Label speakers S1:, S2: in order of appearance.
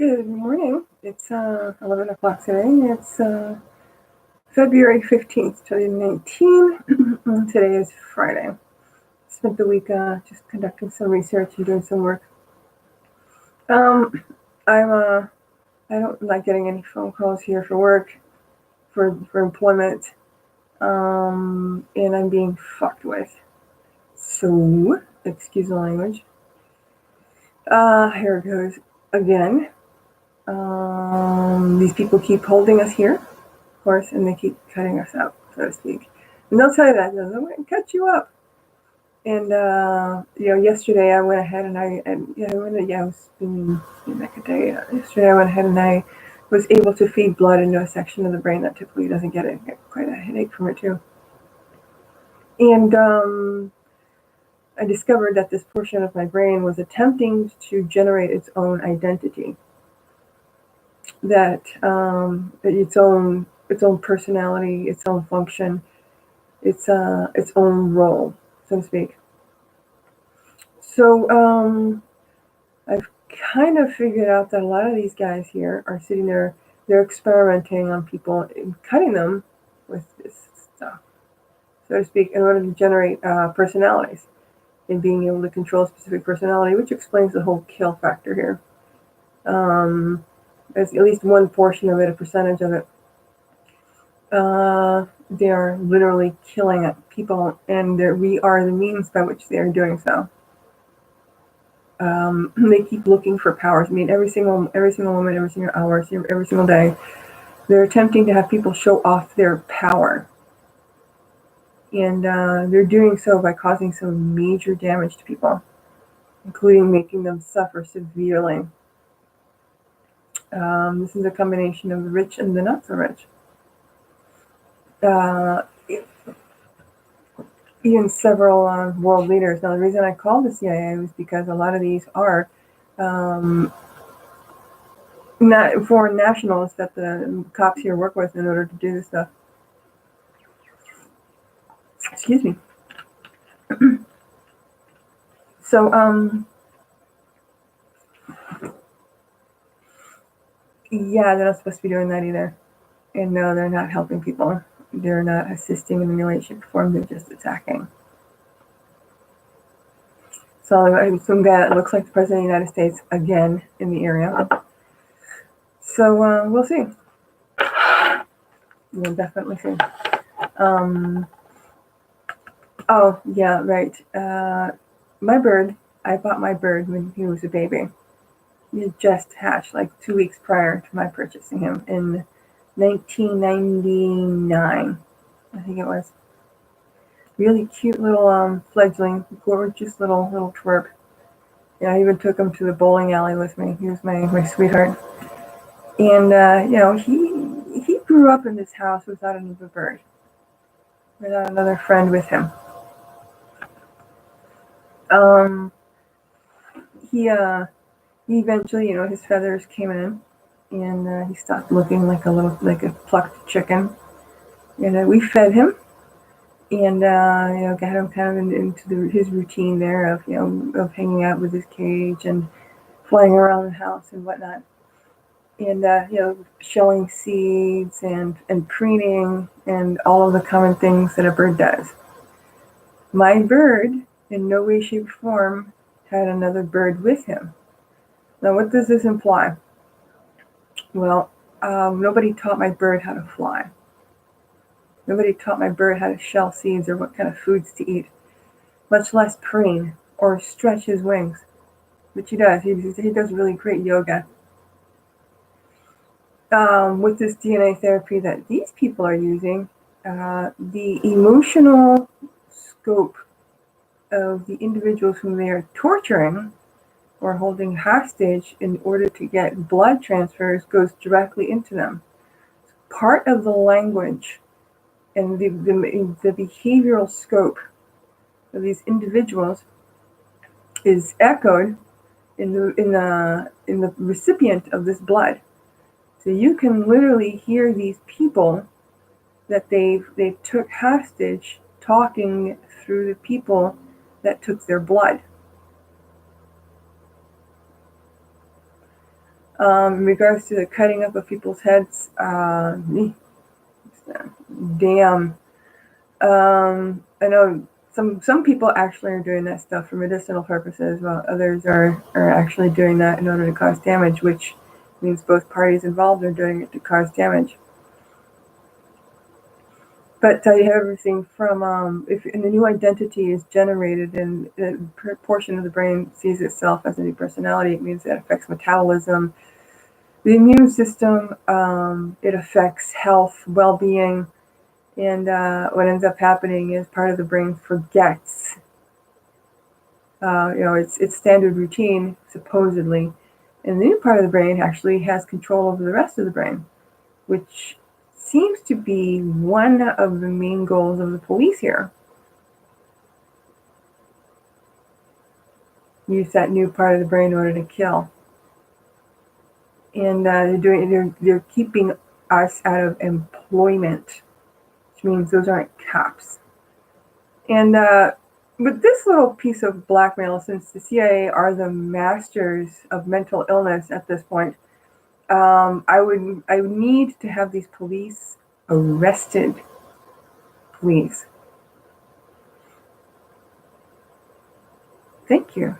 S1: Good morning. It's 11 o'clock today. It's February 15th, 2019. Today is Friday. Spent the week just conducting some research and doing some work. I don't like getting any phone calls here for work, for employment, and I'm being fucked with. So, excuse the language. Here it goes again. These people keep holding us here, of course, and they keep cutting us out, so to speak. And they'll tell you that, they'll go and cut you up. And yesterday I went ahead and I was been like a day. Yesterday I went ahead and I was able to feed blood into a section of the brain that typically doesn't get it. I get quite a headache from it too. And I discovered that this portion of my brain was attempting to generate its own identity, that its own personality, its own function, its own role, so to speak. So I've kind of figured out that a lot of these guys here are sitting there, they're experimenting on people and cutting them with this stuff, so to speak, in order to generate personalities and being able to control a specific personality, which explains the whole kill factor here. There's at least one portion of it, a percentage of it. They are literally killing people, and we are the means by which they are doing so. They keep looking for powers. I mean, every single moment, every single hour, every single day, they're attempting to have people show off their power. And they're doing so by causing some major damage to people, including making them suffer severely. This is a combination of the rich and the not so rich. Even several world leaders. Now, the reason I called the CIA was because a lot of these are not foreign nationals that the cops here work with in order to do this stuff. Excuse me. So, yeah, they're not supposed to be doing that either. And no, they're not helping people. They're not assisting in any way, shape, or form. They're just attacking. So some guy that looks like the President of the United States again in the area. So we'll see. We'll definitely see. Oh, yeah, right. My bird, I bought my bird when he was a baby. He had just hatched like 2 weeks prior to my purchasing him in 1999, I think it was. Really cute little fledgling, gorgeous little twerp. Yeah, I even took him to the bowling alley with me. He was my sweetheart. And he grew up in this house without another bird, without another friend with him. He eventually, his feathers came in, and he stopped looking like a plucked chicken. And we fed him, and got him kind of into his routine there of hanging out with his cage and flying around the house and whatnot, and showing seeds and preening and all of the common things that a bird does. My bird, in no way, shape, or form, had another bird with him. Now, what does this imply? Well, nobody taught my bird how to fly. Nobody taught my bird how to shell seeds or what kind of foods to eat, much less preen or stretch his wings, which he does. He does really great yoga. With this DNA therapy that these people are using, the emotional scope of the individuals whom they are torturing or holding hostage in order to get blood transfers goes directly into them. Part of the language and the behavioral scope of these individuals is echoed in the recipient of this blood. So you can literally hear these people that they took hostage talking through the people that took their blood. In regards to the cutting up of people's heads, damn. I know some people actually are doing that stuff for medicinal purposes, while others are actually doing that in order to cause damage, which means both parties involved are doing it to cause damage. But you have everything from if a new identity is generated and a portion of the brain sees itself as a new personality, it means it affects metabolism, the immune system, it affects health, well-being, and what ends up happening is part of the brain forgets, its standard routine, supposedly, and the new part of the brain actually has control over the rest of the brain, which seems to be one of the main goals of the police here. Use that new part of the brain in order to kill. And they're keeping us out of employment, which means those aren't cops. And with this little piece of blackmail, since the CIA are the masters of mental illness at this point, I would need to have these police arrested, please. Thank you.